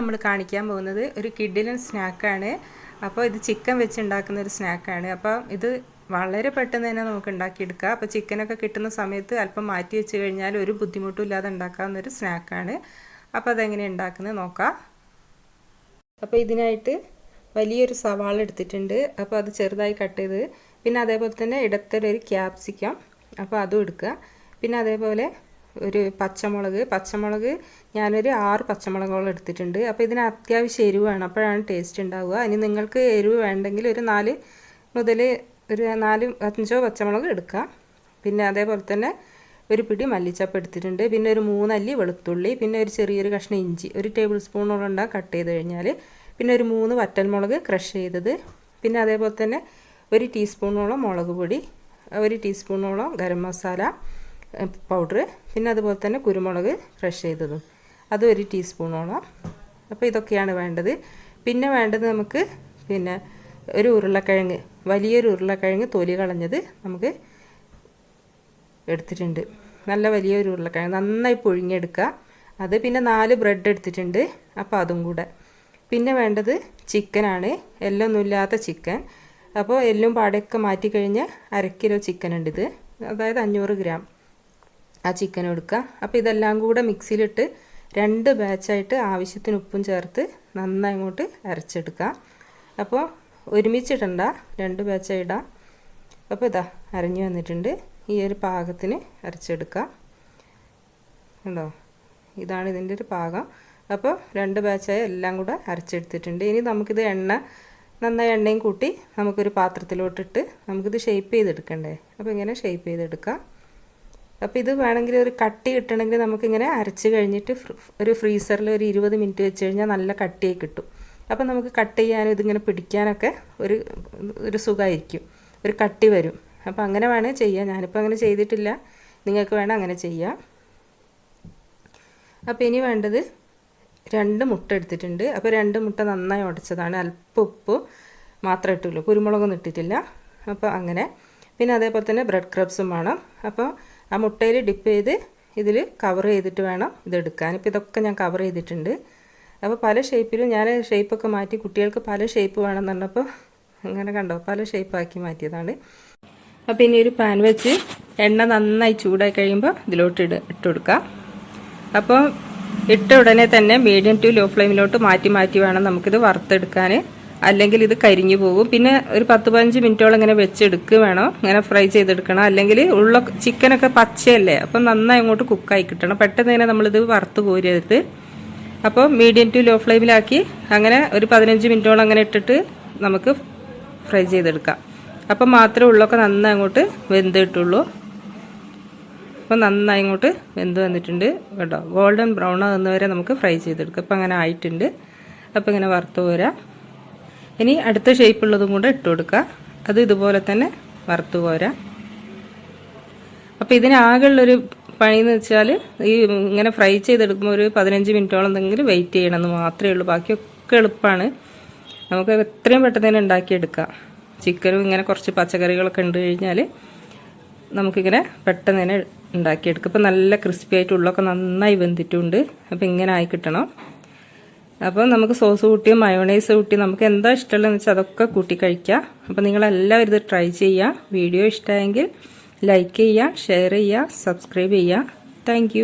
നമ്മൾ കാണിക്കാൻ പോകുന്നത് ഒരു കിഡിലൻ സ്നാക്കാണ്. അപ്പോൾ ഇത് ചിക്കൻ വെച്ച് ഉണ്ടാക്കുന്ന ഒരു സ്നാക്കാണ്. അപ്പോൾ ഇത് വളരെ പെട്ടെന്ന് തന്നെ നമുക്ക് ഉണ്ടാക്കിയെടുക്കാം. അപ്പോൾ ചിക്കനൊക്കെ കിട്ടുന്ന സമയത്ത് അല്പം മാറ്റി വെച്ച് കഴിഞ്ഞാൽ ഒരു ബുദ്ധിമുട്ടും ഇല്ലാതെ ഉണ്ടാക്കാവുന്ന ഒരു സ്നാക്കാണ്. അപ്പോൾ അതെങ്ങനെ ഉണ്ടാക്കുന്നത് നോക്കാം. അപ്പോൾ ഇതിനായിട്ട് വലിയൊരു സവാള എടുത്തിട്ടുണ്ട്. അപ്പോൾ അത് ചെറുതായി കട്ട് ചെയ്ത്, പിന്നെ അതേപോലെ തന്നെ ഇടത്തൊരു ക്യാപ്സിക്കം, അപ്പോൾ അതും എടുക്കുക. പിന്നെ അതേപോലെ ഒരു പച്ചമുളക് ഞാനൊരു 6 പച്ചമുളകുകൾ എടുത്തിട്ടുണ്ട്. അപ്പോൾ ഇതിന് അത്യാവശ്യം എരിവ് വേണം, അപ്പോഴാണ് ടേസ്റ്റ് ഉണ്ടാവുക. ഇനി നിങ്ങൾക്ക് എരിവ് വേണ്ടെങ്കിൽ ഒരു 4 മുതൽ ഒരു 4-5 പച്ചമുളക് എടുക്കുക. പിന്നെ അതേപോലെ തന്നെ ഒരു പിടി മല്ലിച്ചപ്പ് എടുത്തിട്ടുണ്ട്. പിന്നെ ഒരു 3 അല്ലി വെളുത്തുള്ളി, പിന്നെ ഒരു ചെറിയൊരു കഷ്ണം ഇഞ്ചി, ഒരു ടേബിൾ സ്പൂണോളം കട്ട് ചെയ്ത് കഴിഞ്ഞാൽ, പിന്നെ ഒരു 3 വറ്റൽമുളക് ക്രഷ് ചെയ്തത്, പിന്നെ അതേപോലെ തന്നെ 1 ടീസ്പൂണോളം മുളക് പൊടി, 1 ടീസ്പൂണോളം ഗരം മസാല പൗഡർ, പിന്നെ അതുപോലെ തന്നെ കുരുമുളക് ക്രഷ് ചെയ്തതും അത് 1 ടീസ്പൂണോളം. അപ്പോൾ ഇതൊക്കെയാണ് വേണ്ടത്. പിന്നെ വേണ്ടത് നമുക്ക് പിന്നെ ഒരു ഉരുളക്കിഴങ്ങ്, വലിയൊരു ഉരുളക്കിഴങ്ങ് തൊലി കളഞ്ഞത് നമുക്ക് എടുത്തിട്ടുണ്ട്. നല്ല വലിയൊരു ഉരുളക്കിഴങ്ങ് നന്നായി പുഴുങ്ങിയെടുക്കുക. അത് പിന്നെ 4 ബ്രെഡ് എടുത്തിട്ടുണ്ട്. അപ്പോൾ അതും കൂടെ. പിന്നെ വേണ്ടത് ചിക്കനാണ്, എല്ലൊന്നുമില്ലാത്ത ചിക്കൻ. അപ്പോൾ എല്ലും പാടയൊക്കെ മാറ്റിക്കഴിഞ്ഞ് 1/2 കിലോ ചിക്കൻ ഉണ്ട് ഇത്, അതായത് 500 ഗ്രാം ആ ചിക്കൻ എടുക്കുക. അപ്പോൾ ഇതെല്ലാം കൂടെ മിക്സിയിലിട്ട് 2 ബാച്ചായിട്ട് ആവശ്യത്തിന് ഉപ്പും ചേർത്ത് നന്നായി അങ്ങോട്ട് അരച്ചെടുക്കുക. അപ്പോൾ ഒരുമിച്ചിടണ്ട, 2 ബാച്ചായി ഇടാം. അപ്പോൾ ഇതാ അരഞ്ഞു വന്നിട്ടുണ്ട്. ഈ ഒരു പാകത്തിന് അരച്ചെടുക്കുക. കണ്ടോ, ഇതാണ് ഇതിൻ്റെ ഒരു പാകം. അപ്പോൾ 2 ബാച്ചായി എല്ലാം കൂടെ അരച്ചെടുത്തിട്ടുണ്ട്. ഇനി നമുക്കിത് നന്നായി എണ്ണയും കൂട്ടി നമുക്കൊരു പാത്രത്തിലോട്ടിട്ട് നമുക്കിത് ഷേപ്പ് ചെയ്തെടുക്കണ്ടേ. അപ്പോൾ ഇങ്ങനെ ഷേപ്പ് ചെയ്തെടുക്കുക. അപ്പോൾ ഇത് വേണമെങ്കിൽ ഒരു കട്ടി കിട്ടണമെങ്കിൽ നമുക്കിങ്ങനെ അരച്ച് കഴിഞ്ഞിട്ട് ഒരു ഫ്രീസറിൽ ഒരു 20 മിനിറ്റ് വെച്ച് കഴിഞ്ഞാൽ നല്ല കട്ടിയായി കിട്ടും. അപ്പോൾ നമുക്ക് കട്ട് ചെയ്യാനും ഇതിങ്ങനെ പിടിക്കാനൊക്കെ ഒരു സുഖമായിരിക്കും, ഒരു കട്ടി വരും. അപ്പോൾ അങ്ങനെ വേണേൽ ചെയ്യാം. ഞാനിപ്പോൾ അങ്ങനെ ചെയ്തിട്ടില്ല, നിങ്ങൾക്ക് വേണം അങ്ങനെ ചെയ്യാം. അപ്പോൾ ഇനി വേണ്ടത് 2 മുട്ട എടുത്തിട്ടുണ്ട്. അപ്പോൾ 2 മുട്ട നന്നായി ഉടച്ചതാണ്, അല്പം ഉപ്പ് മാത്രമേ ഇട്ടുള്ളൂ, കുരുമുളകൊന്നും ഇട്ടിട്ടില്ല. അപ്പോൾ അങ്ങനെ. പിന്നെ അതേപോലെ തന്നെ ബ്രെഡ് ക്രബ്സും വേണം. അപ്പോൾ ആ മുട്ടയിൽ ഡിപ്പ് ചെയ്ത് ഇതിൽ കവർ ചെയ്തിട്ട് വേണം ഇതെടുക്കാൻ. ഇപ്പോൾ ഇതൊക്കെ ഞാൻ കവർ ചെയ്തിട്ടുണ്ട്. അപ്പോൾ പല ഷേപ്പിലും ഞാൻ ഷേപ്പൊക്കെ മാറ്റി, കുട്ടികൾക്ക് പല ഷേപ്പ് വേണമെന്ന് പറഞ്ഞപ്പോൾ അങ്ങനെ കണ്ടോ പല ഷേപ്പാക്കി മാറ്റിയതാണ്. അപ്പോൾ ഇനി ഒരു പാൻ വെച്ച് എണ്ണ നന്നായി ചൂടായി കഴിയുമ്പോൾ ഇതിലോട്ട് ഇട്ട് കൊടുക്കുക. അപ്പോൾ ഇട്ട ഉടനെ തന്നെ മീഡിയം ടു ലോ ഫ്ലെയിമിലോട്ട് മാറ്റി വേണം നമുക്കിത് വറുത്തെടുക്കാൻ, അല്ലെങ്കിൽ ഇത് കരിഞ്ഞു പോകും. പിന്നെ ഒരു 10-15 മിനിറ്റോളം ഇങ്ങനെ വെച്ചെടുക്കുക വേണം, ഇങ്ങനെ ഫ്രൈ ചെയ്തെടുക്കണം. അല്ലെങ്കിൽ ചിക്കനൊക്കെ പച്ചയല്ലേ, അപ്പം നന്നായി അങ്ങോട്ട് കുക്കായി കിട്ടണം. പെട്ടെന്ന് തന്നെ നമ്മളിത് വറുത്ത് കോരരുത്. അപ്പോൾ മീഡിയം ടു ലോ ഫ്ലെയിമിലാക്കി അങ്ങനെ ഒരു 15 മിനിറ്റോളം അങ്ങനെ ഇട്ടിട്ട് നമുക്ക് ഫ്രൈ ചെയ്തെടുക്കാം. അപ്പം മാത്രമേ ഉള്ളൊക്കെ നന്നായി അങ്ങോട്ട് വെന്ത് കിട്ടുള്ളൂ. അപ്പോൾ നന്നായി ഇങ്ങോട്ട് വെന്ത് വന്നിട്ടുണ്ട് കേട്ടോ. ഗോൾഡൻ ബ്രൗൺ ആകുന്നവരെ നമുക്ക് ഫ്രൈ ചെയ്തെടുക്കാം. അപ്പോൾ അങ്ങനെ ആയിട്ടുണ്ട്. അപ്പോൾ ഇങ്ങനെ വറുത്ത് കോരാം. ഇനി അടുത്ത ഷേപ്പുള്ളതും കൂടെ ഇട്ട് കൊടുക്കുക. അത് ഇതുപോലെ തന്നെ വറുത്ത് കോരാം. അപ്പോൾ ഇതിനാകെയുള്ളൊരു പണിയെന്ന് വെച്ചാൽ ഈ ഇങ്ങനെ ഫ്രൈ ചെയ്തെടുക്കുമ്പോൾ ഒരു 15 മിനിറ്റോളം എന്തെങ്കിലും വെയിറ്റ് ചെയ്യണമെന്ന് മാത്രമേ ഉള്ളൂ. ബാക്കിയൊക്കെ എളുപ്പമാണ്, നമുക്ക് എത്രയും പെട്ടെന്ന് തന്നെ ഉണ്ടാക്കിയെടുക്കാം. ചിക്കനും ഇങ്ങനെ കുറച്ച് പച്ചക്കറികളൊക്കെ ഉണ്ട് കഴിഞ്ഞാൽ നമുക്കിങ്ങനെ പെട്ടെന്ന് തന്നെ ഉണ്ടാക്കിയെടുക്കാം. ഇപ്പോൾ നല്ല ക്രിസ്പി ആയിട്ട് ഉള്ളൊക്കെ നന്നായി വെന്തിട്ടുണ്ട്. അപ്പോൾ ഇങ്ങനെ ആയി കിട്ടണം. അപ്പോൾ നമുക്ക് സോസ് കൂട്ടിയും മയോണൈസ് കൂട്ടിയും നമുക്ക് എന്താ ഇഷ്ടമുള്ളതെന്ന് വെച്ചാൽ അതൊക്കെ കൂട്ടി കഴിക്കാം. അപ്പോൾ നിങ്ങളെല്ലാവരും ഇത് ട്രൈ ചെയ്യുക. വീഡിയോ ഇഷ്ടമായെങ്കിൽ ലൈക്ക് ചെയ്യുക, ഷെയർ ചെയ്യുക, സബ്സ്ക്രൈബ് ചെയ്യുക. താങ്ക്